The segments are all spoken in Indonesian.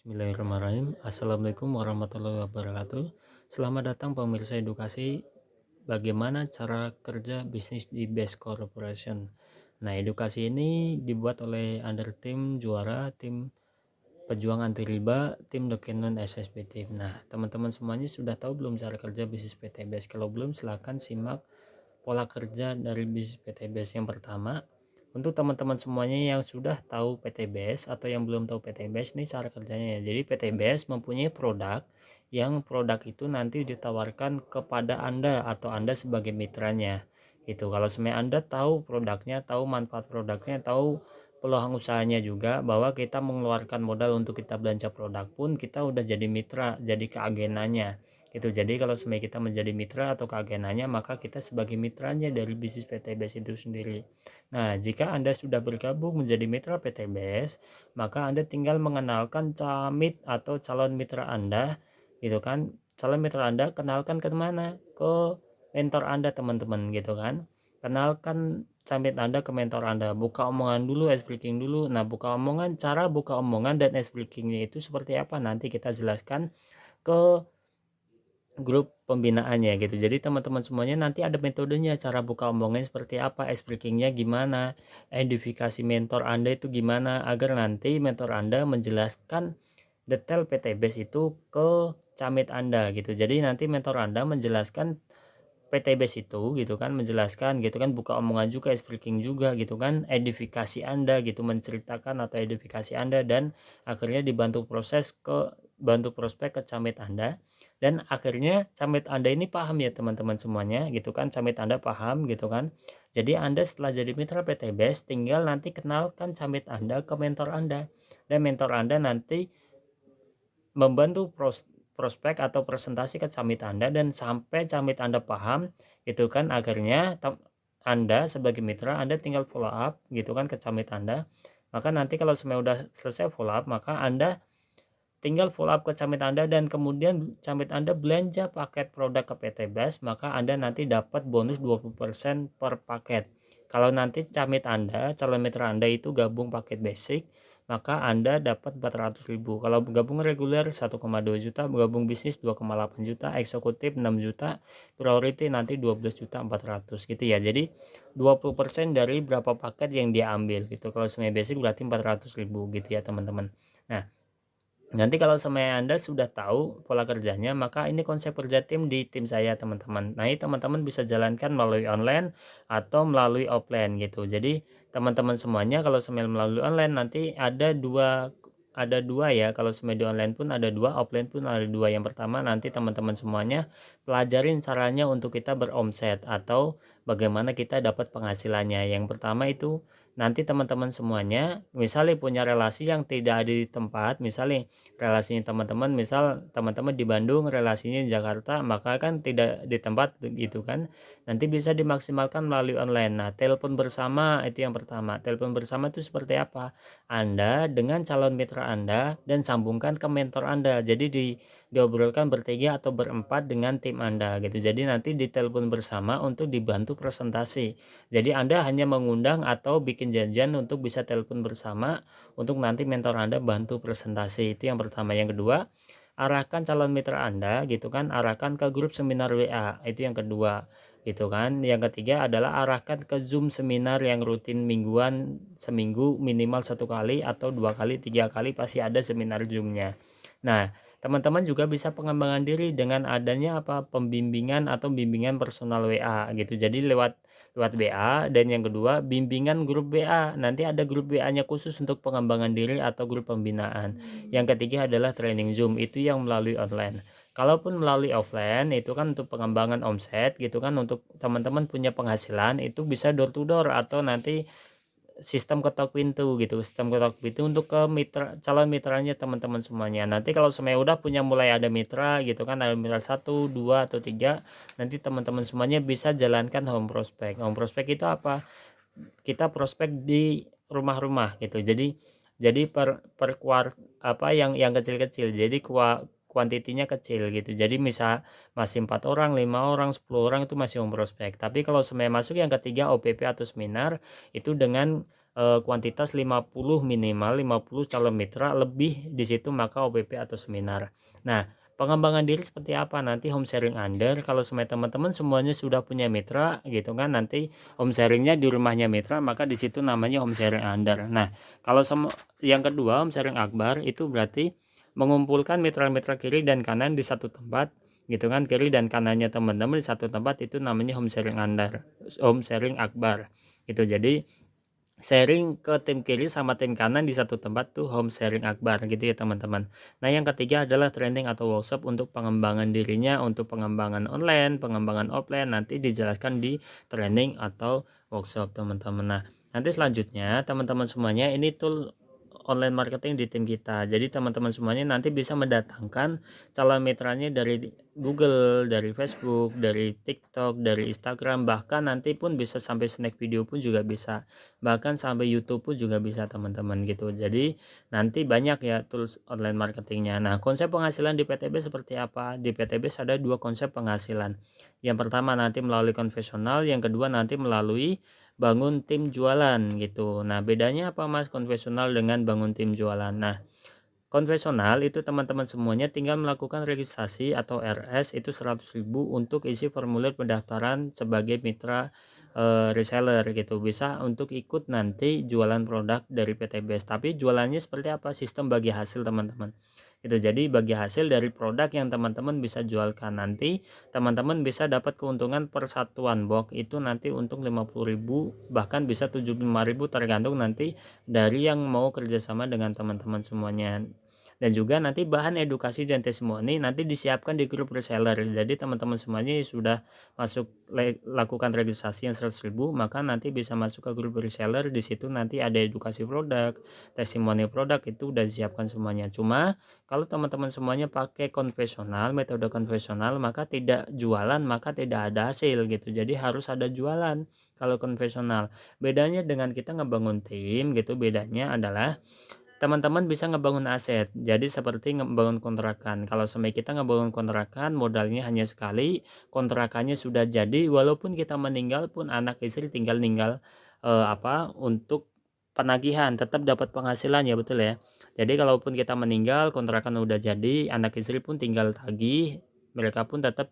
Bismillahirrahmanirrahim. Assalamualaikum warahmatullahi wabarakatuh. Selamat datang pemirsa edukasi. Bagaimana cara kerja bisnis di Best Corporation? Nah, edukasi ini dibuat oleh Under Team Juara, tim Pejuang Anti Riba, tim Dokenon SSB Team. Nah, teman-teman semuanya sudah tahu belum cara kerja bisnis PT Best? Kalau belum, silahkan simak pola kerja dari bisnis PT Best. Yang pertama, untuk teman-teman semuanya yang sudah tahu PT Best atau yang belum tahu PT Best, ini cara kerjanya ya. Jadi PT Best mempunyai produk yang produk itu nanti ditawarkan kepada Anda atau Anda sebagai mitranya. Itu kalau sebenarnya Anda tahu produknya, tahu manfaat produknya, tahu peluang usahanya juga, bahwa kita mengeluarkan modal untuk kita belanja produk pun kita udah jadi mitra, jadi keagenanya gitu. Jadi kalau sebenarnya kita menjadi mitra atau keagenanya, maka kita sebagai mitranya dari bisnis PT Best itu sendiri. Nah, jika Anda sudah bergabung menjadi mitra PT Best, maka Anda tinggal mengenalkan camit atau calon mitra Anda gitu kan. Calon mitra Anda kenalkan ke mana? Ke mentor Anda, teman-teman, gitu kan. Kenalkan camit Anda ke mentor Anda. Buka omongan dulu, ice breaking dulu. Nah, buka omongan, cara buka omongan dan ice breakingnya itu seperti apa, nanti kita jelaskan ke grup pembinaannya gitu. Jadi teman-teman semuanya nanti ada metodenya, cara buka omongan seperti apa, ice breakingnya gimana, identifikasi mentor Anda itu gimana, agar nanti mentor Anda menjelaskan detail PT Base itu ke camit Anda gitu. Jadi nanti mentor Anda menjelaskan PT Base itu gitu kan, menjelaskan gitu kan, buka omongan juga, ice breaking juga gitu kan, edifikasi Anda gitu, menceritakan atau edifikasi Anda, dan akhirnya bantu prospek ke camit Anda, dan akhirnya camit Anda ini paham ya teman-teman semuanya gitu kan, camit Anda paham gitu kan. Jadi Anda setelah jadi mitra PT Base, tinggal nanti kenalkan camit Anda ke mentor Anda, dan mentor Anda nanti membantu prospek atau presentasi ke camit Anda, dan sampai camit Anda paham gitu kan. Akhirnya Anda sebagai mitra, Anda tinggal follow up gitu kan ke camit Anda. Maka nanti kalau semuanya udah selesai follow up, maka Anda tinggal follow up ke camit Anda, dan kemudian camit Anda belanja paket produk ke PT Best, maka Anda nanti dapat bonus 20% per paket. Kalau nanti camit Anda, calon mitra Anda itu gabung paket basic, maka Anda dapat 400.000. Kalau gabung reguler 1,2 juta, gabung bisnis 2,8 juta, eksekutif 6 juta, priority nanti 12.400.000 gitu ya. Jadi 20% dari berapa paket yang dia ambil gitu. Kalau semuanya basic berarti 400.000 gitu ya teman-teman. Nah, nanti kalau semuanya Anda sudah tahu pola kerjanya, maka ini konsep kerja tim di tim saya, teman-teman. Nah, ini teman-teman bisa jalankan melalui online atau melalui offline gitu. Jadi teman-teman semuanya kalau semuanya melalui online, nanti ada dua ya. Kalau semuanya di online pun ada dua, offline pun ada dua. Yang pertama, nanti teman-teman semuanya pelajarin caranya untuk kita beromset atau bagaimana kita dapat penghasilannya. Yang pertama itu nanti teman-teman semuanya misalnya punya relasi yang tidak ada di tempat, misalnya relasinya teman-teman, misal teman-teman di Bandung, relasinya di Jakarta, maka kan tidak di tempat gitu kan. Nanti bisa dimaksimalkan melalui online. Nah, telepon bersama itu yang pertama. Telepon bersama itu seperti apa? Anda dengan calon mitra Anda dan sambungkan ke mentor Anda. Jadi diobrolkan bertiga atau berempat dengan tim Anda gitu. Jadi nanti ditelepon bersama untuk dibantu presentasi. Jadi Anda hanya mengundang atau bikin janjian untuk bisa telepon bersama untuk nanti mentor Anda bantu presentasi. Itu yang pertama. Yang kedua, arahkan calon mitra Anda gitu kan, arahkan ke grup seminar WA. Itu yang kedua gitu kan. Yang ketiga adalah arahkan ke Zoom seminar yang rutin mingguan, seminggu minimal 1 kali atau 2 kali, 3 kali pasti ada seminar Zoom-nya. Nah, teman-teman juga bisa pengembangan diri dengan adanya apa, pembimbingan atau bimbingan personal WA gitu. Jadi lewat lewat WA, dan yang kedua bimbingan grup WA. Nanti ada grup WA-nya khusus untuk pengembangan diri atau grup pembinaan. Yang ketiga adalah training Zoom, itu yang melalui online. Kalaupun melalui offline itu kan untuk pengembangan omset gitu kan, untuk teman-teman punya penghasilan itu bisa door to door atau nanti sistem ketok pintu gitu, sistem ketok pintu untuk ke mitra, calon mitranya teman-teman semuanya. Nanti kalau semuanya udah punya, mulai ada mitra gitu kan, ada mitra 1, 2, atau 3, nanti teman-teman semuanya bisa jalankan home prospect. Home prospect itu apa? Kita prospek di rumah-rumah gitu. Jadi per apa yang kecil-kecil. Jadi kuantitinya kecil gitu. Jadi misal masih 4 orang, 5 orang, 10 orang itu masih home prospek. Tapi kalau semuanya masuk yang ketiga OPP atau seminar, itu dengan kuantitas 50 minimal 50 calon mitra lebih di situ maka OPP atau seminar. Nah, pengembangan diri seperti apa nanti home sharing under kalau teman-teman semuanya sudah punya mitra gitu kan, nanti home sharingnya di rumahnya mitra maka di situ namanya home sharing under. Nah, kalau yang kedua home sharing akbar itu berarti mengumpulkan mitra-mitra kiri dan kanan di satu tempat gitu kan, kiri dan kanannya teman-teman di satu tempat itu namanya home sharing under, home sharing akbar gitu. Jadi sharing ke tim kiri sama tim kanan di satu tempat tuh home sharing akbar gitu ya teman-teman. Nah yang ketiga adalah training atau workshop untuk pengembangan dirinya, untuk pengembangan online, pengembangan offline nanti dijelaskan di training atau workshop teman-teman. Nah nanti selanjutnya teman-teman semuanya ini tool online marketing di tim kita. Jadi teman-teman semuanya nanti bisa mendatangkan calon mitranya dari Google, dari Facebook, dari TikTok, dari Instagram, bahkan nanti pun bisa sampai snack video pun juga bisa, bahkan sampai YouTube pun juga bisa teman-teman gitu. Jadi nanti banyak ya tools online marketingnya. Nah konsep penghasilan di PTB seperti apa? Di PTB ada dua konsep penghasilan. Yang pertama nanti melalui konvensional, yang kedua nanti melalui bangun tim jualan gitu. Nah bedanya apa mas konvensional dengan bangun tim jualan? Nah konvensional itu teman-teman semuanya tinggal melakukan registrasi atau RS itu 100.000 untuk isi formulir pendaftaran sebagai mitra reseller gitu. Bisa untuk ikut nanti jualan produk dari PTBS. Tapi jualannya seperti apa? Sistem bagi hasil teman-teman. Itu jadi bagi hasil dari produk yang teman-teman bisa jualkan nanti teman-teman bisa dapat keuntungan per satuan box itu nanti untuk 50.000 bahkan bisa 75.000 tergantung nanti dari yang mau kerjasama dengan teman-teman semuanya. Dan juga nanti bahan edukasi dan testimoni nanti disiapkan di grup reseller. Jadi teman-teman semuanya sudah masuk lakukan registrasi yang 100.000 maka nanti bisa masuk ke grup reseller. Di situ nanti ada edukasi produk, testimoni produk itu udah disiapkan semuanya. Cuma kalau teman-teman semuanya pakai konvensional, metode konvensional maka tidak jualan, maka tidak ada hasil gitu. Jadi harus ada jualan kalau konvensional. Bedanya dengan kita ngebangun tim gitu, bedanya adalah teman-teman bisa ngebangun aset. Jadi seperti ngebangun kontrakan. Kalau sama kita ngebangun kontrakan modalnya hanya sekali, kontrakannya sudah jadi walaupun kita meninggal pun anak istri tinggal untuk penagihan tetap dapat penghasilan ya betul ya. Jadi kalaupun kita meninggal kontrakan udah jadi, anak istri pun tinggal tagih, mereka pun tetap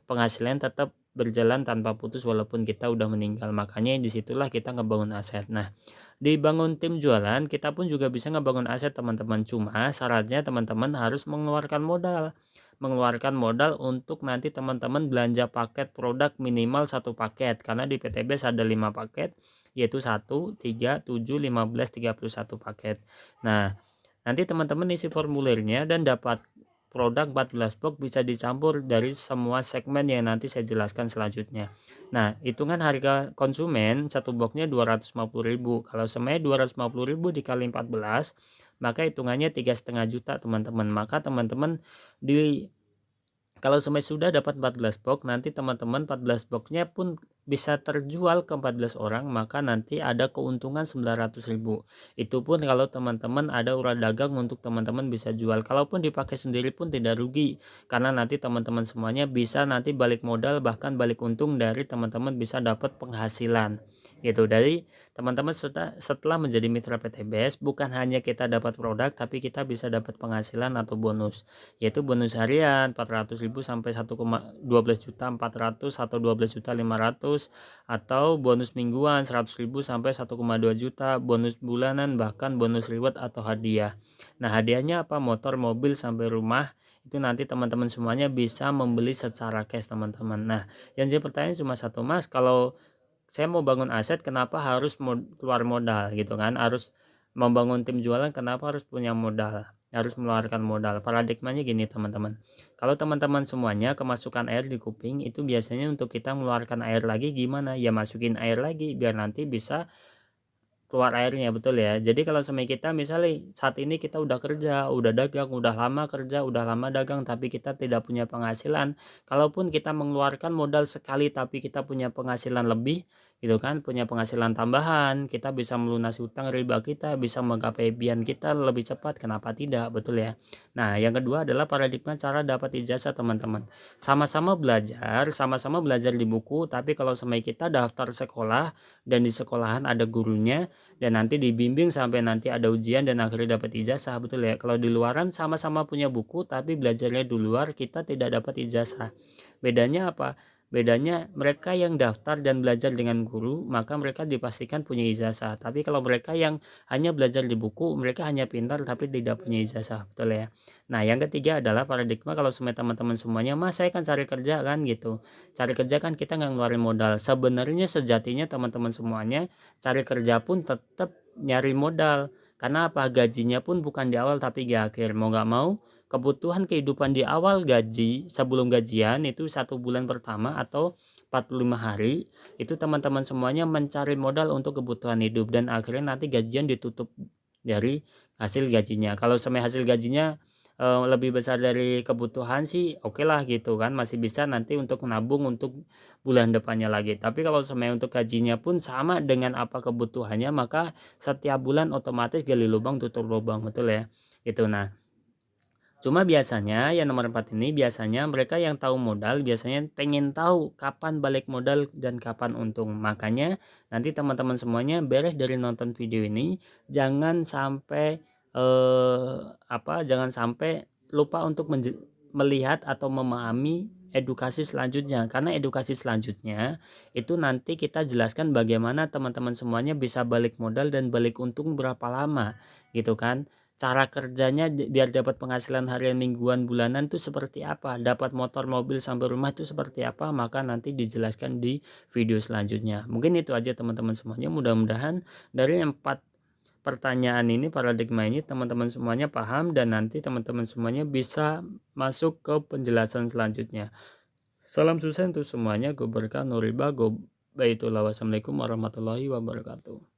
penghasilan tetap berjalan tanpa putus walaupun kita udah meninggal. Makanya disitulah kita ngebangun aset. Nah, dibangun tim jualan, kita pun juga bisa ngebangun aset teman-teman. Cuma syaratnya teman-teman harus mengeluarkan modal. Mengeluarkan modal untuk nanti teman-teman belanja paket produk minimal satu paket. Karena di PTBS ada 5 paket, yaitu 1, 3, 7, 15, 31 paket. Nah, nanti teman-teman isi formulirnya dan dapat produk 14 box bisa dicampur dari semua segmen yang nanti saya jelaskan selanjutnya. Nah, hitungan harga konsumen satu boxnya 250.000. Kalau semuanya 250.000 dikali 14, maka hitungannya 3,5 juta teman-teman. Maka teman-teman di kalau semuanya sudah dapat 14 box, nanti teman-teman 14 boxnya pun bisa terjual ke 14 orang, maka nanti ada keuntungan 900.000. Itu pun kalau teman-teman ada urat dagang untuk teman-teman bisa jual. Kalaupun dipakai sendiri pun tidak rugi, karena nanti teman-teman semuanya bisa nanti balik modal bahkan balik untung dari teman-teman bisa dapat penghasilan. Gitu. Dari teman-teman setelah menjadi mitra PTBS bukan hanya kita dapat produk tapi kita bisa dapat penghasilan atau bonus, yaitu bonus harian 400.000 sampai 1,12 juta 400 atau 12 juta 500 atau bonus mingguan 100.000 sampai 1,2 juta, bonus bulanan bahkan bonus reward atau hadiah. Nah hadiahnya apa? Motor, mobil sampai rumah itu nanti teman-teman semuanya bisa membeli secara cash teman-teman. Nah yang jadi pertanyaan cuma satu, mas kalau saya mau bangun aset kenapa harus keluar modal gitu kan, harus membangun tim jualan kenapa harus punya modal, harus mengeluarkan modal. Paradigmanya gini teman-teman, kalau teman-teman semuanya kemasukan air di kuping itu biasanya untuk kita mengeluarkan air lagi gimana ya, masukin air lagi biar nanti bisa keluar airnya betul ya. Jadi kalau sama kita misalnya saat ini kita udah kerja, udah dagang, udah lama kerja, udah lama dagang tapi kita tidak punya penghasilan. Kalaupun kita mengeluarkan modal sekali tapi kita punya penghasilan lebih gitu kan, punya penghasilan tambahan, kita bisa melunasi hutang riba kita, bisa menggapai impian kita lebih cepat, kenapa tidak, betul ya. Nah, yang kedua adalah paradigma cara dapat ijazah teman-teman. Sama-sama belajar di buku, tapi kalau sama kita daftar sekolah dan di sekolahan ada gurunya dan nanti dibimbing sampai nanti ada ujian dan akhirnya dapat ijazah, betul ya. Kalau di luaran sama-sama punya buku tapi belajarnya di luar, kita tidak dapat ijazah. Bedanya apa? Bedanya mereka yang daftar dan belajar dengan guru, maka mereka dipastikan punya ijazah. Tapi kalau mereka yang hanya belajar di buku, mereka hanya pintar tapi tidak punya ijazah, betul ya. Nah, yang ketiga adalah paradigma kalau semua teman-teman semuanya, "Mas, saya kan cari kerja kan," gitu. Cari kerja kan kita nggak ngeluarin modal. Sebenarnya sejatinya teman-teman semuanya cari kerja pun tetap nyari modal. Karena apa? Gajinya pun bukan di awal tapi di akhir. Mau nggak mau kebutuhan kehidupan di awal gaji sebelum gajian itu 1 bulan pertama atau 45 hari itu teman-teman semuanya mencari modal untuk kebutuhan hidup dan akhirnya nanti gajian ditutup dari hasil gajinya. Kalau sampai hasil gajinya lebih besar dari kebutuhan sih oke lah gitu kan, masih bisa nanti untuk menabung untuk bulan depannya lagi. Tapi kalau sampai untuk gajinya pun sama dengan apa kebutuhannya, maka setiap bulan otomatis gali lubang tutup lubang, betul ya gitu. Nah, cuma biasanya yang nomor 4 ini biasanya mereka yang tahu modal biasanya pengen tahu kapan balik modal dan kapan untung. Makanya nanti teman-teman semuanya beres dari nonton video ini jangan sampai jangan sampai lupa untuk melihat atau memahami edukasi selanjutnya. Karena edukasi selanjutnya itu nanti kita jelaskan bagaimana teman-teman semuanya bisa balik modal dan balik untung berapa lama gitu kan. Cara kerjanya biar dapat penghasilan harian, mingguan, bulanan tuh seperti apa, dapat motor, mobil, sampai rumah itu seperti apa, maka nanti dijelaskan di video selanjutnya. Mungkin itu aja teman-teman semuanya, mudah-mudahan dari 4 pertanyaan ini, paradigma ini teman-teman semuanya paham dan nanti teman-teman semuanya bisa masuk ke penjelasan selanjutnya. Salam sukses untuk semuanya, go berkah, no riba, go baitullah. Wassalamualaikum warahmatullahi wabarakatuh.